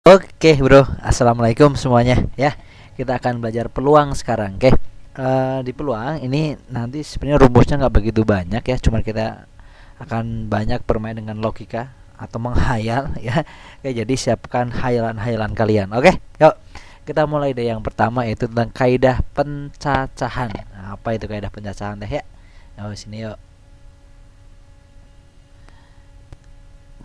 Oke bro, assalamualaikum semuanya ya. Kita akan belajar peluang sekarang. Oke, di peluang ini nanti sebenarnya rumusnya nggak begitu banyak ya, cuma kita akan banyak bermain dengan logika atau menghayal ya. Oke, jadi siapkan hayalan-hayalan kalian. Oke, yuk kita mulai deh. Yang pertama yaitu tentang kaidah pencacahan. Nah, apa itu kaidah pencacahan teh ya? Yuk sini yuk.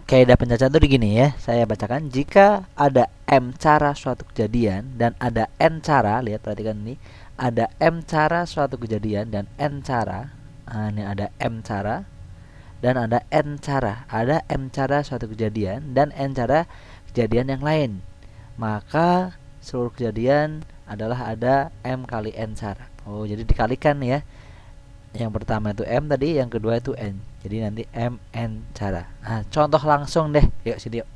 Kaidah pencacahan itu begini ya, saya bacakan. Jika ada M cara suatu kejadian dan ada N cara, lihat perhatikan ini, ada M cara suatu kejadian dan N cara. Nah, ini ada M cara dan ada N cara. Ada M cara suatu kejadian dan N cara kejadian yang lain. Maka seluruh kejadian adalah ada M kali N cara. Oh, jadi dikalikan ya. Yang pertama itu M tadi, yang kedua itu N. Jadi nanti M N cara. Nah, contoh langsung deh. Yuk sini yuk.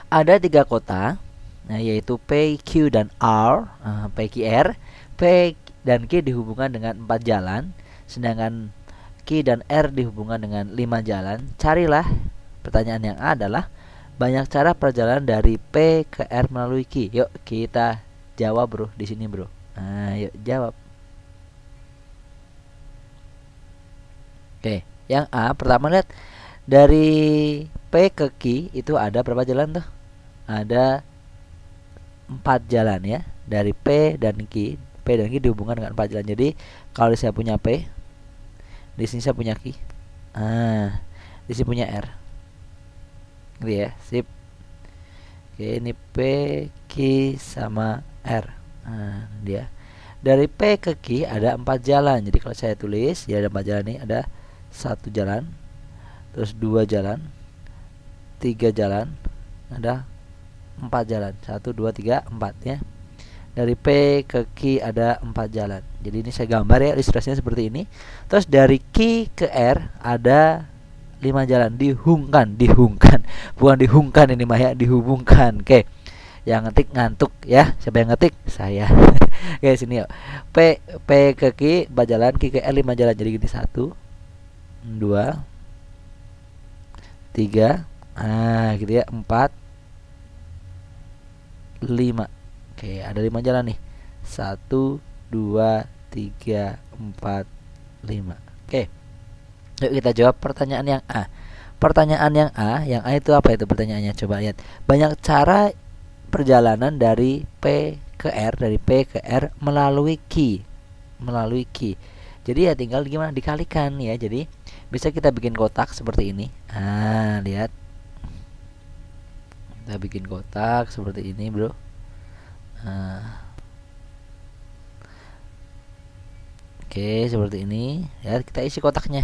Ada 3 kota, nah, yaitu P, Q dan R. P, Q, R. P dan Q dihubungkan dengan 4 jalan, sedangkan Q dan R dihubungkan dengan 5 jalan. Carilah, pertanyaan yang A adalah banyak cara perjalanan dari P ke R melalui Q. Yuk kita jawab bro di sini bro. Nah, yuk jawab. Oke, yang A pertama lihat dari P ke Q itu ada berapa jalan tuh? Ada 4 jalan ya. Dari P dan Q dihubungkan dengan 4 jalan. Jadi kalau saya punya P, di sini saya punya Q. Di sini punya R. Gitu ya, sip. Oke, ini P, Q sama R. Nah, dia. Dari P ke Q ada 4 jalan. Jadi kalau saya tulis, ya ada 4 jalan nih, ada 1 jalan, terus 2 jalan, 3 jalan, ada 4 jalan, 1, 2, 3, 4 ya. Dari P ke Q ada 4 jalan. Jadi ini saya gambar ya, ilustrasinya seperti ini. Terus dari Q ke R ada 5 jalan, dihubungkan, bukan dihubungkan ini mah ya, dihubungkan. Oke, yang ngetik ngantuk ya. Siapa yang ngetik? Saya. Oke, sini yuk. P ke Q 4 jalan, Q ke R 5 jalan. Jadi gini, 1, 2, 3, gitu ya, 4, 5. Oke, ada 5 jalan nih. 1, 2, 3, 4, 5. Oke, yuk kita jawab pertanyaan yang A. Pertanyaan yang A itu apa itu pertanyaannya? Coba lihat. Banyak cara perjalanan dari P ke R, dari P ke R melalui Q. Jadi ya tinggal gimana, dikalikan ya. Jadi bisa kita bikin kotak seperti ini. Lihat. Kita bikin kotak seperti ini, bro. Oke, seperti ini. Ya, kita isi kotaknya.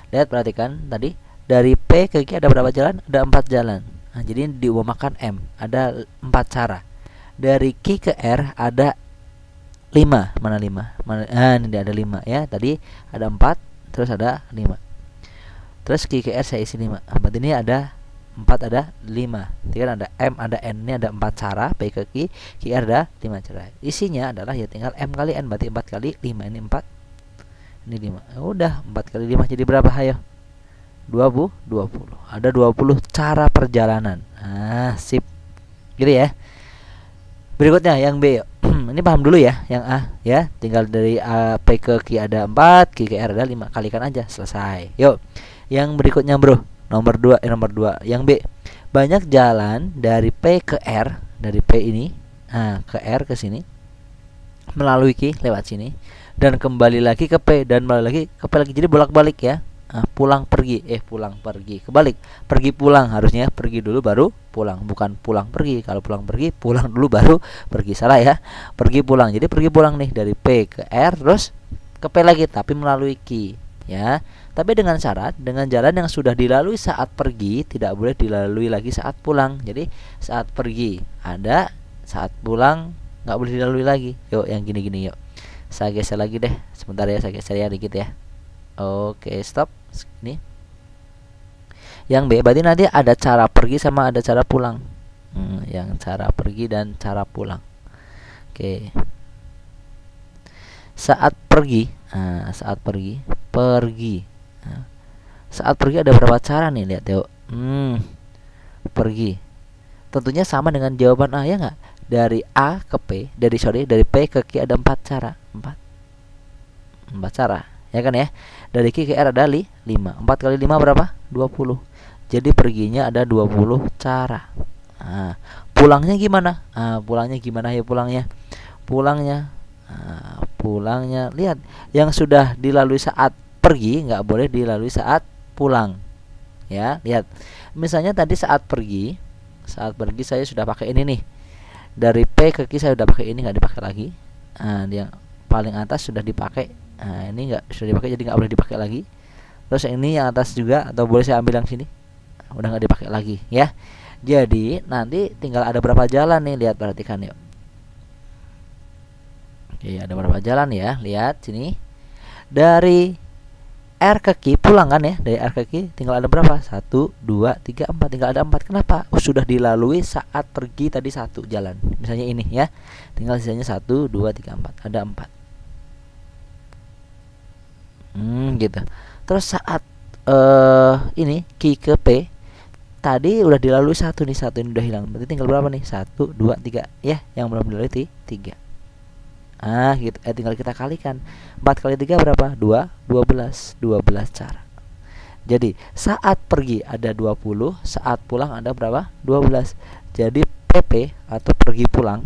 Lihat, perhatikan tadi dari P ke Q ada berapa jalan? Ada 4 jalan. Nah, jadi diumpamakan M, ada 4 cara. Dari Q ke R ada 5. Mana 5? Ini ada 5 ya. Tadi ada 4, terus ada 5. Terus Q ke R saya isi 5. Berarti ini ada 4, ada 5. Jadi kan ada M, ada N. Ini ada 4 cara. P ke Q, Q R ada 5 cara. Isinya adalah ya tinggal M kali N, berarti 4 kali 5. Ini 4, ini 5. Udah, 4 kali 5 jadi berapa? Hayo. 20. Ada 20 cara perjalanan. Sip. Gitu ya. Berikutnya yang B. Ini paham dulu ya, yang A ya. Tinggal dari P ke Q ada 4, Q ke R ada 5. Kalikan aja, selesai. Yuk. Yang berikutnya, bro. Nomor 2. Yang B. Banyak jalan dari P ke R, dari P ini ke R ke sini, melalui Q lewat sini, dan kembali lagi ke P, dan balik lagi ke P lagi. Jadi bolak-balik ya. Pulang pergi, kebalik. Pergi pulang, harusnya pergi dulu baru pulang, bukan pulang pergi. Kalau pulang pergi, pulang dulu baru pergi, salah ya. Pergi pulang. Jadi pergi pulang nih dari P ke R terus ke P lagi, tapi melalui Q ya. Tapi dengan syarat, dengan jalan yang sudah dilalui saat pergi tidak boleh dilalui lagi saat pulang. Jadi saat pergi ada, saat pulang nggak boleh dilalui lagi. Yuk yang gini-gini yuk. Saya geser lagi deh. Sebentar ya, saya geser ya dikit ya. Oke, stop. Ini. Yang B berarti nanti ada cara pergi sama ada cara pulang. Yang cara pergi dan cara pulang. Oke. Saat pergi, pergi. Saat pergi ada berapa cara nih, lihat yuk. Pergi. tentunya sama dengan jawaban A, ya nggak? Dari A ke P, dari P ke Q ada 4 cara. 4 cara, ya kan ya? Dari Q ke R ada 5. 4 kali 5 berapa? 20. Jadi perginya ada 20 cara. Nah, pulangnya gimana? Pulangnya gimana ya pulangnya? Pulangnya lihat, yang sudah dilalui saat pergi nggak boleh dilalui saat pulang. Ya, lihat. Misalnya tadi saat pergi saya sudah pakai ini nih. Dari P ke Q saya sudah pakai ini, nggak dipakai lagi. Yang paling atas sudah dipakai. Ini sudah dipakai, jadi nggak boleh dipakai lagi. Terus yang ini yang atas juga, atau boleh saya ambil yang sini, udah nggak dipakai lagi, ya. Jadi nanti tinggal ada berapa jalan nih, lihat, perhatikan yuk. Oke, ada berapa jalan ya? Lihat sini. Dari R ke Q pulang kan ya? Dari R ke Q tinggal ada berapa? 1, 2, 3, 4. Tinggal ada 4. Kenapa? Sudah dilalui saat pergi tadi 1 jalan. Misalnya ini ya. Tinggal sisanya 1, 2, 3, 4. Ada 4. Gitu. Terus saat ini Q ke P tadi udah dilalui 1 nih, 1 ini udah hilang. Berarti tinggal berapa nih? 1, 2, 3 ya. Yang belum dilalui 3. Gitu. Tinggal kita kalikan. 4 kali 3 berapa? 2, 12. 12 cara. Jadi saat pergi ada 20, saat pulang ada berapa? 12. Jadi PP atau pergi pulang.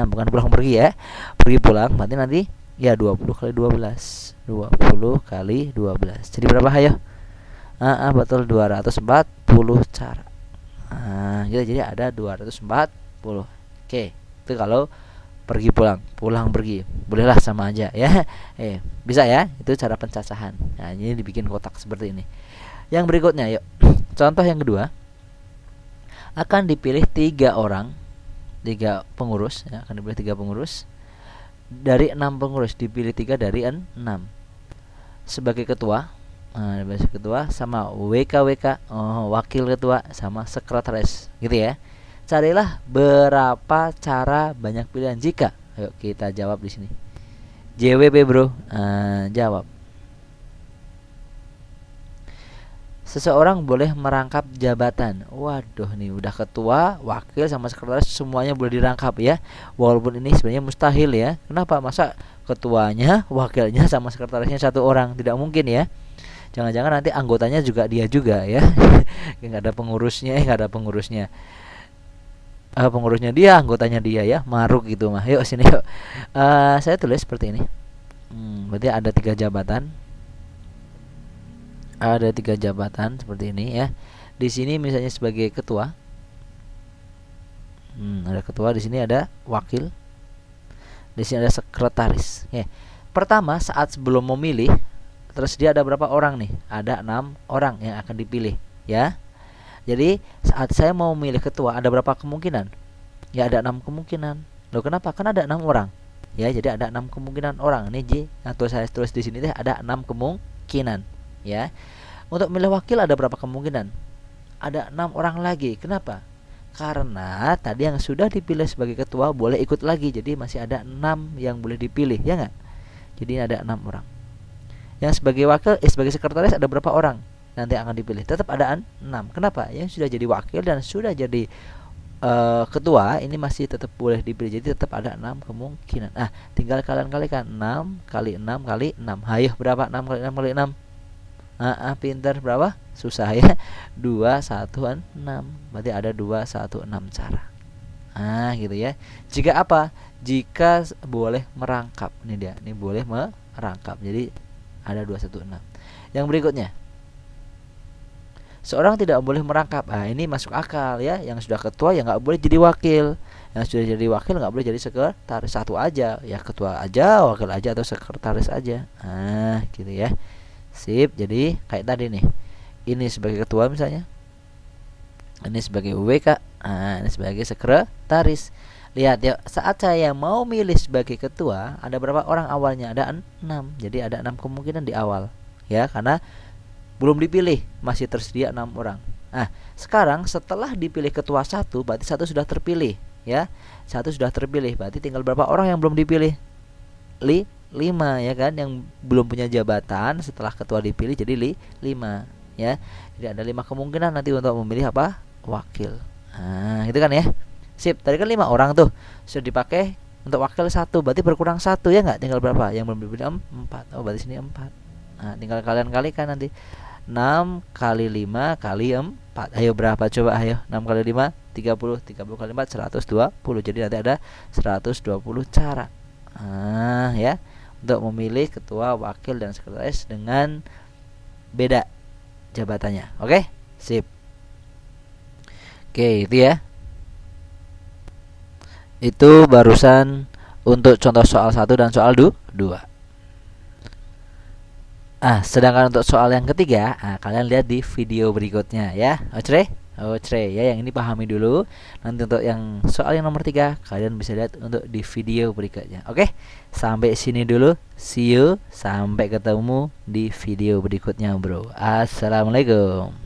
Bukan pulang pergi ya. Pergi pulang berarti nanti ya 20 kali 12. 20 kali 12. Jadi berapa ayo? Betul, 240 cara. Gitu, jadi ada 240. Oke, itu kalau pergi pulang pergi. Bolehlah sama aja ya. Bisa ya? Itu cara pencacahan. Nah, ini dibikin kotak seperti ini. Yang berikutnya yuk. Contoh yang kedua. Akan dipilih 3 orang, 3 pengurus ya, akan dipilih 3 pengurus. Dari 6 pengurus dipilih 3 dari 6. Sebagai ketua, sama WKWK, wakil ketua, sama sekretaris, gitu ya. Carilah berapa cara banyak pilihan jika. Ayo kita jawab di sini. JWP bro, jawab. Seseorang boleh merangkap jabatan. Waduh, nih udah ketua, wakil, sama sekretaris semuanya boleh dirangkap ya. Walaupun ini sebenarnya mustahil ya. Kenapa? Masa ketuanya, wakilnya, sama sekretarisnya 1 orang? Tidak mungkin ya. Jangan-jangan nanti anggotanya juga dia juga ya. Nggak ada pengurusnya, pengurusnya dia, anggotanya dia ya. Maruk gitu mah. Yuk sini yuk. Saya tulis seperti ini. Berarti ada 3 jabatan. Ada 3 jabatan seperti ini ya. Di sini misalnya sebagai ketua. Ada ketua, di sini ada wakil. Di sini ada sekretaris. Ya. Pertama, saat sebelum memilih, tersedia ada berapa orang nih? Ada 6 orang yang akan dipilih, ya. Jadi, saat saya mau memilih ketua, ada berapa kemungkinan? Ya, ada 6 kemungkinan. Loh, kenapa? Kan ada 6 orang. Ya, jadi ada 6 kemungkinan orang. Ini J, atau saya tulis di sini deh, ada 6 kemungkinan, ya. Untuk memilih wakil ada berapa kemungkinan? Ada 6 orang lagi. Kenapa? Karena tadi yang sudah dipilih sebagai ketua boleh ikut lagi. Jadi masih ada 6 yang boleh dipilih, ya nggak? Jadi ada 6 orang. Yang sebagai wakil, sebagai sekretaris ada berapa orang nanti akan dipilih? Tetap ada 6. Kenapa? Yang sudah jadi wakil dan sudah jadi ketua ini masih tetap boleh dipilih. Jadi tetap ada 6 kemungkinan. Tinggal kalian kalikan 6 kali 6 kali 6. Hayo berapa? 6 kali 6 kali 6. Pintar, berapa? Susah ya. 2, 1, 6. Berarti ada 2, 1, 6 cara. Gitu ya. Jika apa? Jika boleh merangkap. Ini dia. Ini boleh merangkap. Jadi ada 2, 1, 6. Yang berikutnya. Seorang tidak boleh merangkap. Ini masuk akal ya. Yang sudah ketua ya nggak boleh jadi wakil. Yang sudah jadi wakil nggak boleh jadi sekretaris. 1 aja. Ya ketua aja, wakil aja, atau sekretaris aja. Gitu ya. Sip, jadi kayak tadi nih. Ini sebagai ketua misalnya. Ini sebagai WK. Ini sebagai sekretaris. Lihat ya, saat saya mau milih sebagai ketua, ada berapa orang awalnya? Ada 6. Jadi ada 6 kemungkinan di awal. Ya, karena belum dipilih, masih tersedia 6 orang. Sekarang setelah dipilih ketua 1, berarti 1 sudah terpilih, ya. 1 sudah terpilih, berarti tinggal berapa orang yang belum dipilih? 5 ya kan, yang belum punya jabatan setelah ketua dipilih, jadi 5 ya. Jadi ada 5 kemungkinan nanti untuk memilih apa? Wakil. Nah, gitu kan ya. Sip, tadi kan 5 orang tuh sudah dipakai untuk wakil satu, berarti berkurang satu ya nggak? Tinggal berapa? Yang belum dipilih 4. Oh, berarti sini 4. Nah, tinggal kalian kalikan nanti. 6 kali 5 kali 4. Ayo berapa coba ayo? 6 kali 5 30. 30 kali 4 120. Jadi nanti ada 120 cara. Nah, ya. Untuk memilih ketua, wakil dan sekretaris dengan beda jabatannya. Oke? Sip. Oke, itu ya. Itu barusan untuk contoh soal 1 dan soal 2. Sedangkan untuk soal yang ketiga, kalian lihat di video berikutnya ya. Ocre ya, yang ini pahami dulu. Nanti untuk yang soal yang nomor 3 kalian bisa lihat untuk di video berikutnya. Oke, sampai sini dulu. See you, sampai ketemu di video berikutnya bro. Assalamualaikum.